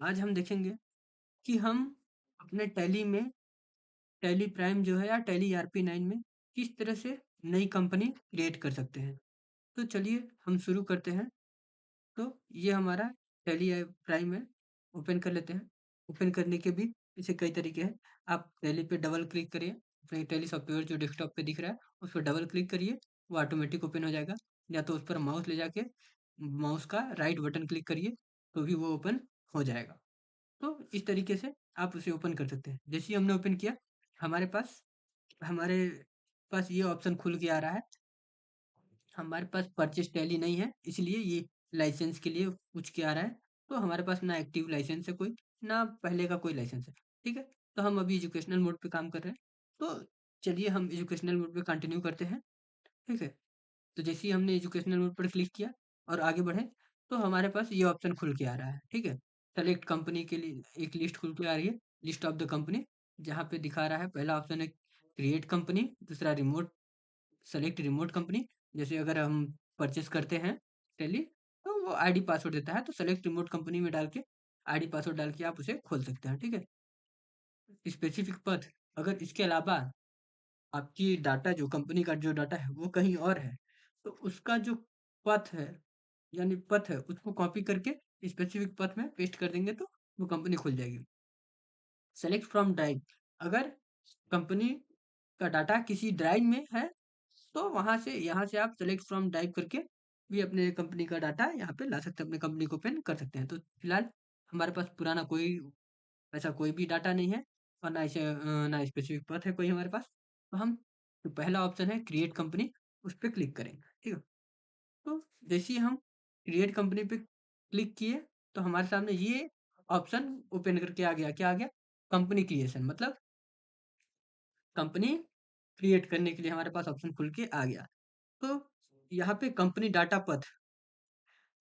आज हम देखेंगे कि हम अपने टैली में टैली प्राइम जो है या टैली ERP9 में किस तरह से नई कंपनी क्रिएट कर सकते हैं। तो चलिए हम शुरू करते हैं। तो ये हमारा टैली प्राइम है, ओपन कर लेते हैं। ओपन करने के भी इसे कई तरीके हैं। आप टैली पे डबल क्लिक करिए, अपने टैली सॉफ्टवेयर जो डेस्कटॉप पे दिख रहा है उस पर डबल क्लिक करिए, वो ऑटोमेटिक ओपन हो जाएगा। या तो उस पर माउस ले जाके माउस का राइट बटन क्लिक करिए तो भी वो ओपन हो जाएगा। तो इस तरीके से आप उसे ओपन कर सकते हैं। जैसे ही हमने ओपन किया, हमारे पास हमारे पास ये ऑप्शन खुल के आ रहा है। हमारे पास परचेस टैली नहीं है, इसलिए ये लाइसेंस के लिए पूछ के आ रहा है। तो हमारे पास ना एक्टिव लाइसेंस है कोई, ना पहले का कोई लाइसेंस है। ठीक है? तो हम अभी एजुकेशनल मोड पे काम कर रहे हैं। तो चलिए हम एजुकेशनल मोड पे कंटिन्यू करते हैं। ठीक है? तो जैसे ही हमने एजुकेशनल मोड पर क्लिक किया और आगे बढ़े, तो हमारे पास ये ऑप्शन खुल के आ रहा है। ठीक है? सेलेक्ट कंपनी के लिए एक लिस्ट खुल के आ रही है, लिस्ट ऑफ द कंपनी, जहाँ पे दिखा रहा है पहला ऑप्शन है क्रिएट कंपनी, दूसरा रिमोट सेलेक्ट रिमोट कंपनी। जैसे अगर हम परचेस करते हैं टैली, तो वो आईडी पासवर्ड देता है, तो सेलेक्ट रिमोट कंपनी में डाल के आईडी पासवर्ड डाल के आप उसे खोल सकते हैं। ठीक है? स्पेसिफिक पथ, अगर इसके अलावा आपकी डाटा जो कंपनी का जो डाटा है वो कहीं और है, तो उसका जो पथ है यानी पथ है उसको कॉपी करके स्पेसिफिक पथ में पेस्ट कर देंगे तो वो कंपनी खुल जाएगी। सेलेक्ट फ्रॉम ड्राइव, अगर कंपनी का डाटा किसी ड्राइव में है तो वहां से यहाँ से आप सेलेक्ट फ्रॉम ड्राइव करके भी अपने कंपनी का डाटा यहाँ पे ला सकते हैं, अपने कंपनी को ओपन कर सकते हैं। तो फिलहाल हमारे पास पुराना कोई ऐसा कोई भी डाटा नहीं है और ना स्पेसिफिक पथ है कोई हमारे पास। तो हम जो पहला ऑप्शन है क्रिएट कंपनी, उस पर क्लिक करेंगे। ठीक है? तो जैसे ही हम क्रिएट कंपनी पे क्लिक किए, तो हमारे सामने ये ऑप्शन ओपन करके आ गया। क्या आ गया? कंपनी क्रिएशन, मतलब कंपनी क्रिएट करने के लिए हमारे पास ऑप्शन खुल के आ गया। तो यहाँ पे कंपनी डाटा पथ,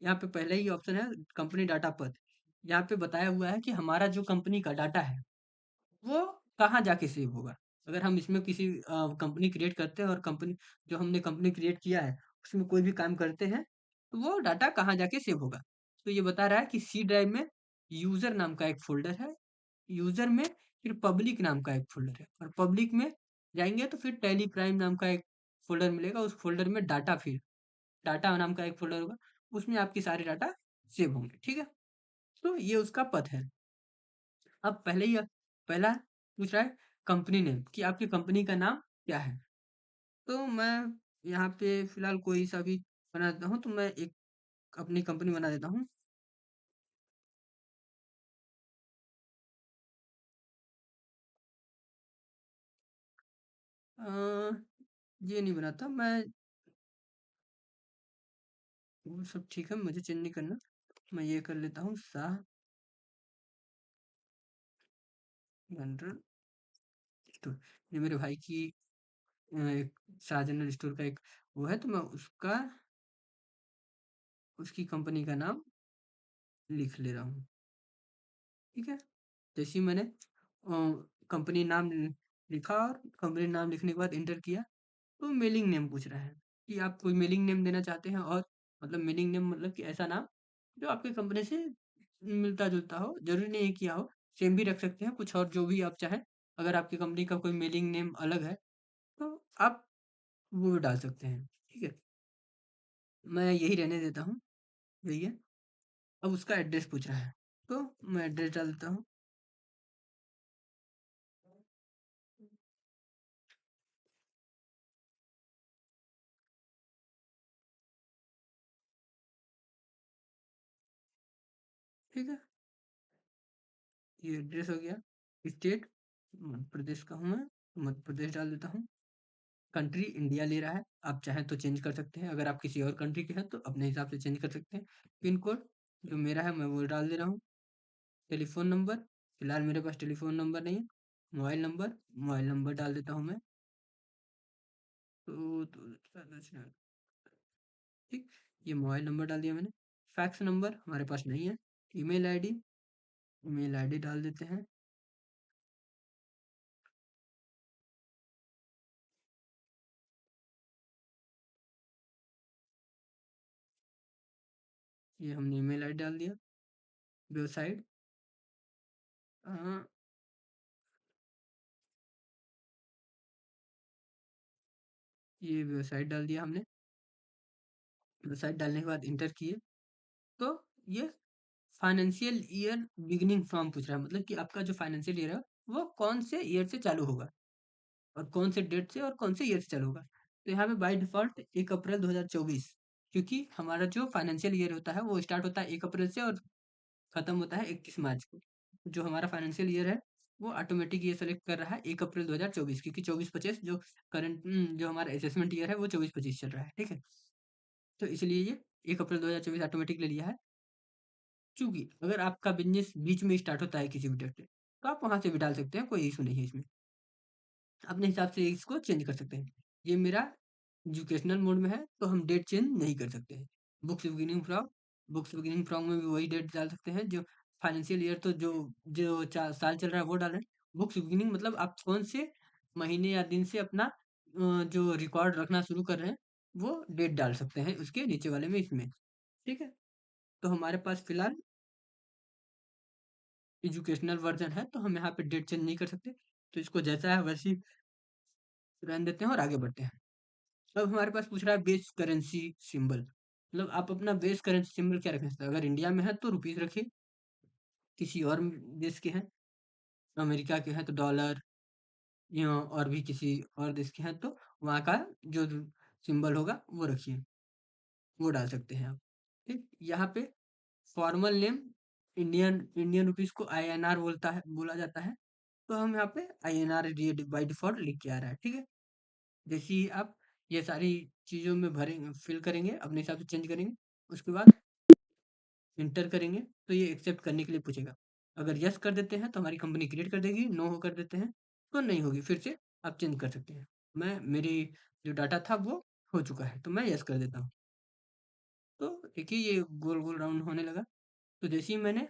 यहाँ पे पहले ही ऑप्शन है कंपनी डाटा पथ। यहाँ पे बताया हुआ है कि हमारा जो कंपनी का डाटा है वो कहाँ जाके सेव होगा। अगर हम इसमें किसी कंपनी क्रिएट करते हैं और कंपनी जो हमने कंपनी क्रिएट किया है उसमें कोई भी काम करते हैं, तो वो डाटा कहाँ जाके सेव होगा। तो ये बता रहा है कि सी ड्राइव में यूजर नाम का एक फोल्डर है, यूजर में फिर पब्लिक नाम का एक फोल्डर है, और पब्लिक में जाएंगे तो फिर टेली प्राइम नाम का एक फोल्डर मिलेगा। उस फोल्डर में डाटा, फिर डाटा नाम का एक फोल्डर होगा, उसमें आपकी सारी डाटा सेव होंगे। ठीक है? तो ये उसका पथ है। अब पहला पूछ रहा है कंपनी नेम, कि आपकी कंपनी का नाम क्या है। तो मैं यहाँ पे फिलहाल कोई सा भी बना देता हूँ, तो मैं एक अपनी कंपनी बना देता हूँ। अ, ये नहीं बनाता मैं, वो सब ठीक है, मुझे चेंज नहीं करना। मैं ये कर लेता हूँ शाह जनरल स्टोर। ये मेरे भाई की एक शाह जनरल स्टोर का एक वो है, तो मैं उसकी कंपनी का नाम लिख ले रहा हूँ। ठीक है? जैसे ही मैंने कंपनी नाम लिखा और कंपनी नाम लिखने के बाद इंटर किया, तो मेलिंग नेम पूछ रहा है कि आप कोई मेलिंग नेम देना चाहते हैं, और मतलब मेलिंग नेम मतलब कि ऐसा नाम जो आपके कंपनी से मिलता जुलता हो, जरूरी नहीं है किया हो, सेम भी रख सकते हैं, कुछ और जो भी आप चाहें। अगर आपकी कंपनी का कोई मेलिंग नेम अलग है तो आप वो भी डाल सकते हैं। ठीक है? मैं यही रहने देता हूँ, यही है। अब उसका एड्रेस पूछ रहा है, तो मैं एड्रेस डाल देता हूँ। ठीक है? ये एड्रेस हो गया। स्टेट मध्य प्रदेश का हूँ मैं, तो मध्य प्रदेश डाल देता हूँ। कंट्री इंडिया ले रहा है, आप चाहें तो चेंज कर सकते हैं, अगर आप किसी और कंट्री के हैं तो अपने हिसाब से चेंज कर सकते हैं। पिन कोड जो मेरा है मैं वो डाल दे रहा हूँ। टेलीफोन नंबर, फिलहाल मेरे पास टेलीफोन नंबर नहीं है। मोबाइल नंबर डाल देता हूँ मैं। तो ठीक, ये मोबाइल नंबर डाल दिया मैंने। फैक्स नंबर हमारे पास नहीं है। ईमेल आईडी, ईमेल आईडी डाल देते हैं। ये हमने ईमेल आईडी डाल दिया। वेबसाइट, अ, ये वेबसाइट डाल दिया हमने। वेबसाइट डालने के बाद इंटर किए, तो ये फाइनेंशियल ईयर बिगिनिंग फ्रॉम पूछ रहा है, मतलब कि आपका जो फाइनेंशियल ईयर है वो कौन से ईयर से चालू होगा और कौन से डेट से और कौन से ईयर से चालू होगा। तो यहाँ पे बाय डिफॉल्ट 1 अप्रैल 2024, क्योंकि हमारा जो फाइनेंशियल ईयर होता है वो स्टार्ट होता है 1 अप्रैल से और खत्म होता है 31 मार्च को। जो हमारा फाइनेंशियल ईयर है वो ऑटोमेटिक ये सेलेक्ट कर रहा है 1 अप्रैल 2024, क्योंकि 24-25 जो करंट जो हमारा असेसमेंट ईयर है वो 24-25 चल रहा है, ठीक है। तो इसलिए ये 1 अप्रैल 2024 ऑटोमेटिक ले लिया है। चूँकि अगर आपका बिज़नेस बीच में स्टार्ट होता है किसी भी डेट से, तो आप वहाँ से भी डाल सकते हैं, कोई इश्यू नहीं है इसमें। अपने हिसाब से इसको चेंज कर सकते हैं। ये मेरा एजुकेशनल मोड में है, तो हम डेट चेंज नहीं कर सकते हैं। बुक्स बिगिनिंग फ्रॉम में भी वही डेट डाल सकते हैं, जो फाइनेंशियल ईयर तो जो जो साल चल रहा है वो डालें। बुक्स बिगिनिंग मतलब आप कौन से महीने या दिन से अपना जो रिकॉर्ड रखना शुरू कर रहे हैं, वो डेट डाल सकते हैं उसके नीचे वाले में इसमें, ठीक है। तो हमारे पास फिलहाल एजुकेशनल वर्जन है, तो हम यहाँ पे डेट चेंज नहीं कर सकते। तो इसको जैसा है वैसे ही रहने देते हैं और आगे बढ़ते हैं। अब हमारे पास पूछ रहा है बेस करेंसी सिंबल, मतलब आप अपना बेस करेंसी सिंबल क्या रखना चाहते हैं। अगर इंडिया में है तो रुपीस रखिए, किसी और देश के हैं, अमेरिका के हैं तो डॉलर, या और भी किसी और देश के हैं तो वहाँ का जो सिंबल होगा वो रखिए, वो डाल सकते हैं आप। ठीक, यहाँ पे formal name Indian Indian rupees को INR बोला जाता है, तो हम यहाँ पे INR बाई डिफॉल्ट लिख के आ रहा है, ठीक है। जैसे ही आप ये सारी चीज़ों में भरेंगे, फिल करेंगे, अपने हिसाब से चेंज करेंगे, उसके बाद इंटर करेंगे, तो ये एक्सेप्ट करने के लिए पूछेगा। अगर यस कर देते हैं तो हमारी कंपनी क्रिएट कर देगी, नो हो कर देते हैं तो नहीं होगी, फिर से आप चेंज कर सकते हैं। मैं मेरी जो डाटा था वो हो चुका है, तो मैं यस कर देता हूँ। तो देखिए ये गोल गोल राउंड होने लगा। तो जैसे ही मैंने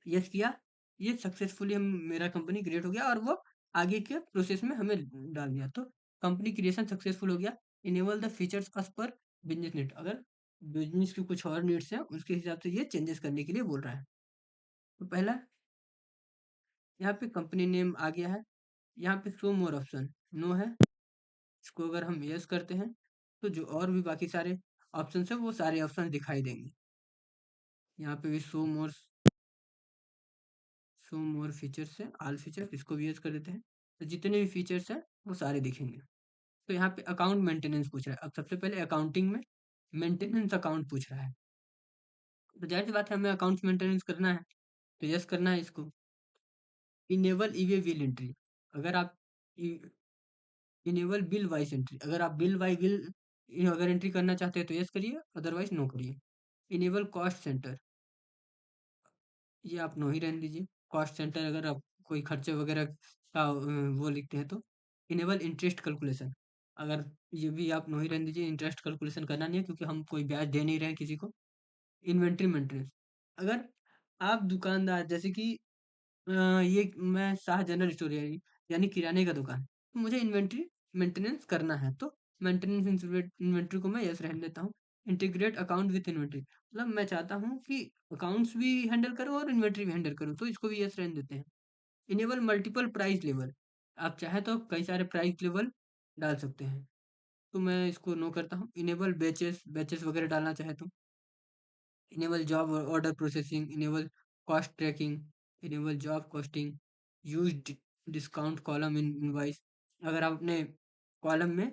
यस किया, ये सक्सेसफुली हम मेरा कंपनी क्रिएट हो गया और वो आगे के प्रोसेस में हमें डाल दिया। तो कंपनी क्रिएशन सक्सेसफुल हो गया। Enable the features as per business need, अगर बिजनेस की कुछ और नीड्स हैं उसके हिसाब से ये चेंजेस करने के लिए बोल रहा है। तो पहला यहाँ पे कंपनी नेम आ गया है, यहाँ पे शो मोर ऑप्शन नो है, इसको अगर हम यस करते हैं तो जो और भी बाकी सारे ऑप्शन है वो सारे ऑप्शन दिखाई देंगे। यहाँ पे भी शो मोर फीचर्स है, ऑल फीचर, इसको भी यस कर देते हैं, तो जितने भी फीचर्स हैं वो सारे दिखेंगे। तो यहाँ पे अकाउंट मेंटेनेंस पूछ रहा है। अब सबसे पहले अकाउंटिंग में मेंटेनेंस अकाउंट पूछ रहा है, तो जाहिर सी बात है हमें अकाउंट्स मेंटेनेंस करना है, तो यस करना है इसको। इनेबल ईवे बिल एंट्री, अगर आप इनेबल बिल वाइज एंट्री, अगर आप बिल बाई बिल अगर एंट्री करना चाहते हैं तो यस करिए, अदरवाइज नो करिए। इनेबल कॉस्ट सेंटर, ये आप नो ही रहने दीजिए। कॉस्ट सेंटर अगर आप कोई खर्चे वगैरह का वो लिखते हैं तो। इनेबल इंटरेस्ट कैलकुलेशन, अगर ये भी आप नो ही रहने दीजिए, इंटरेस्ट कैलकुलेशन करना नहीं है क्योंकि हम कोई ब्याज दे नहीं रहे हैं किसी को। इन्वेंट्री मेंटेनेंस, अगर आप दुकानदार जैसे कि ये मैं शाह जनरल स्टोर यानी किराने का दुकान, तो मुझे इन्वेंट्री मेंटेनेंस करना है, तो मेंटेनेंस इन्वेंट्री को मैं यस रहने देता हूँ। इंटीग्रेट अकाउंट विथ इन्वेंट्री, मतलब मैं चाहता हूँ कि अकाउंट्स भी हैंडल करूँ और इन्वेंट्री भी हैंडल करूँ, तो इसको भी यस रहने देते हैं। इनेबल मल्टीपल प्राइस लेवल, आप चाहे तो कई सारे प्राइस लेवल डाल सकते हैं, तो मैं इसको नो करता हूँ। इनेबल बैचेस बैचेस वगैरह डालना चाहे तो। Enable job order processing, enable cost tracking, enable job costing, use discount column in invoice, अगर आप अपने कॉलम में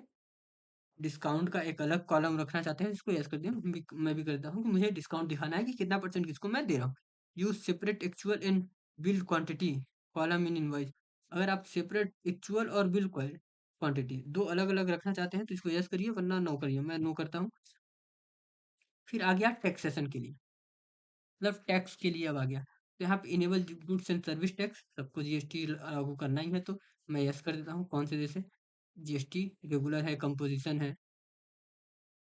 डिस्काउंट का एक अलग कॉलम रखना चाहते हैं इसको यस कर दिया। मैं भी करता हूँ कि मुझे डिस्काउंट दिखाना है कि कितना परसेंट किसको मैं दे रहा हूँ। Use separate actual and bill quantity column in invoice, अगर आप सेपरेट एक्चुअल और बिल क्वांटिटी दो अलग अलग रखना चाहते हैं तो इसको यस करिए, वरना नो करिए, मैं नो करता हूँ। फिर आ गया टैक्सेशन के लिए, मतलब टैक्स के लिए अब आ गया। तो यहाँ पे enable goods and service tax, सबको जीएसटी लागू करना ही है, तो मैं यस कर देता हूँ। कौन से देश है, जीएसटी रेगुलर है, कंपोजिशन है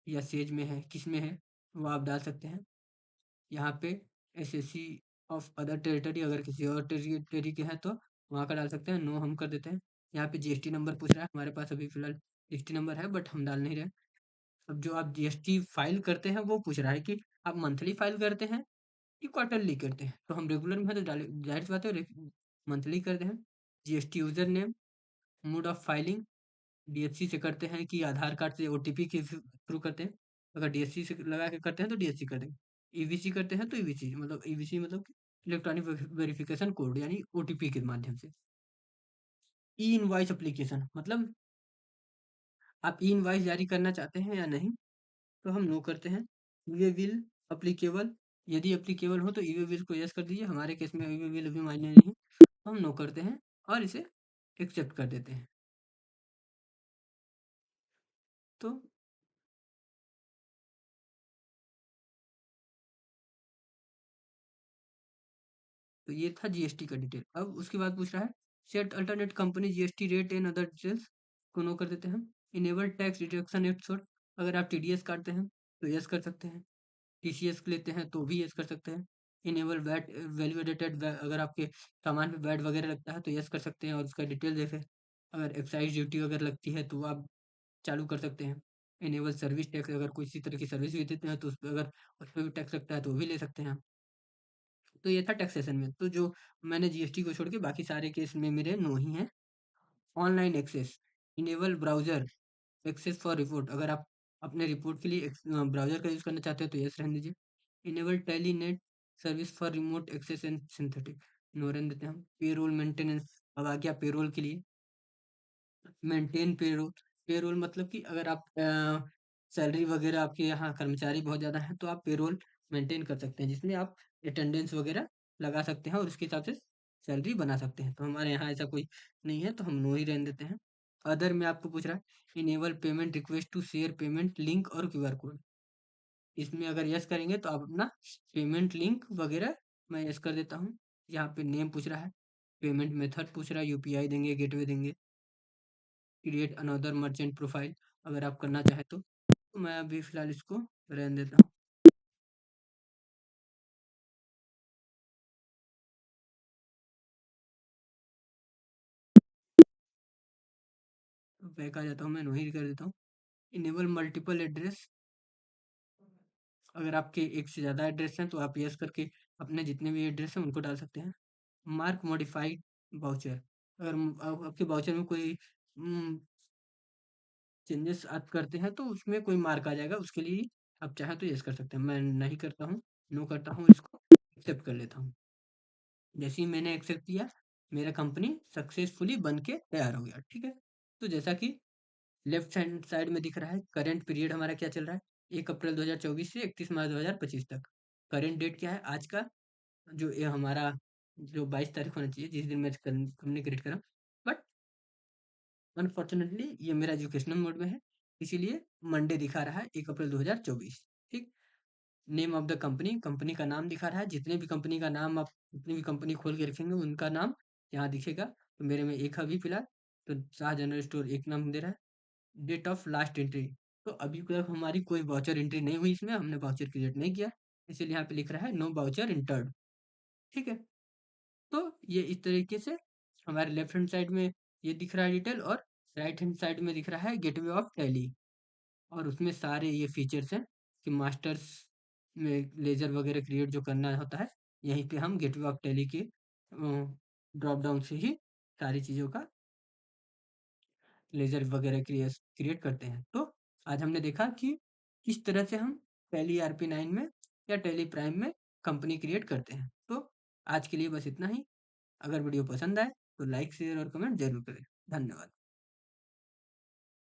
या सेज में है, किस में है वो आप डाल सकते हैं। यहाँ पे एसएससी ऑफ अदर टेरिटरी, अगर किसी और टेरिटरी के हैं तो वहाँ का डाल सकते हैं, नो हम कर देते हैं। यहाँ पे जीएसटी नंबर पूछ रहा है, हमारे पास अभी फिलहाल जीएसटी नंबर है बट हम डाल नहीं रहे। अब जो आप जीएसटी फाइल करते हैं वो पूछ रहा है कि आप मंथली फाइल करते हैं कि क्वार्टरली करते हैं। तो हम रेगुलर में है तो ज़ाहिर-सी बात है मंथली करते हैं। GST user name, mode of filing DFC से करते हैं कि आधार कार्ड से ओटीपी के थ्रू करते हैं। अगर डीएससी से लगा के करते हैं तो डीएससी कर देंगे। ईवीसी करते हैं तो ईवीसी मतलब ईवीसी मतलब इलेक्ट्रॉनिक वेरिफिकेशन कोड यानी ओटीपी के माध्यम से। ई इनवॉइस एप्लीकेशन मतलब आप ई इनवॉइस जारी करना चाहते हैं या नहीं? तो हम नो करते हैं। ईवे बिल एप्लीकेबल यदि एप्लीकेबल हो तो ईवे बिल को यस कर दीजिए। हमारे केस में ईवे बिल अभी मान्य नहीं है। हम नो करते हैं और इसे एक्सेप्ट कर देते हैं। तो ये था जीएसटी का डिटेल। अब उसके बाद पूछ रहा है set alternate company GST rate and other details को नो कर देते हैं। इनेबल टैक्स डिडक्शन एपिसोड अगर आप टीडीएस काटते हैं तो यस कर सकते हैं। टीसीएस लेते हैं तो भी यस कर सकते हैं। इनेबल वैट वैल्यू एडेटेड अगर आपके सामान पे वैट वगैरह लगता है तो यस कर सकते हैं और उसका डिटेल देखें। अगर एक्साइज ड्यूटी अगर लगती है तो आप चालू कर सकते हैं। इनेबल सर्विस टैक्स अगर कोई इसी तरह की सर्विस भी देते हैं तो उस पे अगर उस पे भी टैक्स लगता है तो वो भी ले सकते हैं आप। तो ये था टैक्सेशन में। तो जो मैंने जीएसटी को छोड़ के बाकी सारे केस में मेरे नो ही हैं। Online access, enable browser access for report अगर आप अपने रिपोर्ट के लिए ब्राउज़र का यूज़ करना चाहते हैं तो यस रहने दीजिए। Enable telnet service for remote access and synthetic no रहने देते हैं हम। पेरोल मेंटेनेंस अब आ गया पेरोल के लिए। मेंटेन पेरोल पेरोल मतलब कि अगर आप सैलरी वगैरह आपके यहाँ कर्मचारी बहुत ज़्यादा हैं तो आप पेरोल मेंटेन कर सकते हैं जिसमें आप अटेंडेंस वगैरह लगा सकते हैं और उसके हिसाब से सैलरी बना सकते हैं। तो हमारे यहाँ ऐसा कोई नहीं है तो हम नो ही रहने देते हैं। अदर में आपको पूछ रहा है enable payment request to share payment link और क्यूआर कोड। इसमें अगर यस करेंगे तो आप अपना पेमेंट लिंक वगैरह मैं यस कर देता हूँ। यहाँ पे नेम पूछ रहा है, पेमेंट मेथड पूछ रहा है, यूपीआई देंगे, गेटवे देंगे। क्रिएट अनदर मर्चेंट प्रोफाइल अगर आप करना चाहें तो मैं अभी फ़िलहाल इसको रहने देता हूँ। तो बैक आ जाता हूँ, मैं वहीं कर देता हूँ। इनेबल मल्टीपल एड्रेस अगर आपके एक से ज़्यादा एड्रेस हैं तो आप यस करके अपने जितने भी एड्रेस हैं उनको डाल सकते हैं। मार्क मॉडिफाइड वाउचर अगर आपके वाउचर में कोई चेंजेस आप करते हैं तो उसमें कोई मार्क आ जाएगा उसके लिए आप चाहें तो यस कर सकते हैं। मैं नहीं करता हूँ, नो करता हूँ, इसको एक्सेप्ट कर लेता हूँ। जैसे ही मैंने एक्सेप्ट किया मेरा कंपनी सक्सेसफुली बन के तैयार हो गया। ठीक है, तो जैसा कि लेफ्ट हैंड साइड में दिख रहा है करंट पीरियड हमारा क्या चल रहा है 1 अप्रैल 2024 से 31 मार्च 2025 तक। करंट डेट क्या है आज का जो ये हमारा जो 22 तारीख होना चाहिए जिस दिन मैं कंपनी क्रिएट करा, बट अनफॉर्चुनेटली ये मेरा एजुकेशनल मोड में है इसीलिए मंडे दिखा रहा है 1 अप्रैल 2024। ठीक, name of the company company का नाम दिखा रहा है। जितने भी कंपनी का नाम आप जितनी भी कंपनी खोल के रखेंगे उनका नाम यहाँ दिखेगा। तो मेरे में एक अभी फिलहाल तो शाह जनरल स्टोर एक नाम दे रहा है। डेट ऑफ लास्ट एंट्री तो अभी तक हमारी कोई वाउचर एंट्री नहीं हुई इसमें हमने वाउचर क्रिएट नहीं किया इसीलिए यहाँ पे लिख रहा है नो वाउचर इंटर्ड। ठीक है, तो ये इस तरीके से हमारे लेफ्ट हैंड साइड में ये दिख रहा है डिटेल और राइट हैंड साइड में दिख रहा है गेटवे ऑफ टैली और उसमें सारे ये फीचर्स हैं कि मास्टर्स में लेजर वगैरह क्रिएट जो करना होता है यहीं पे हम गेटवे ऑफ टैली के ड्रॉप डाउन से ही सारी चीज़ों का लेजर वगैरह क्रिएट करते हैं। तो आज हमने देखा कि किस तरह से हम टैली RP9 में या टैली प्राइम में कंपनी क्रिएट करते हैं। तो आज के लिए बस इतना ही। अगर वीडियो पसंद आए तो लाइक शेयर और कमेंट जरूर करें। धन्यवाद।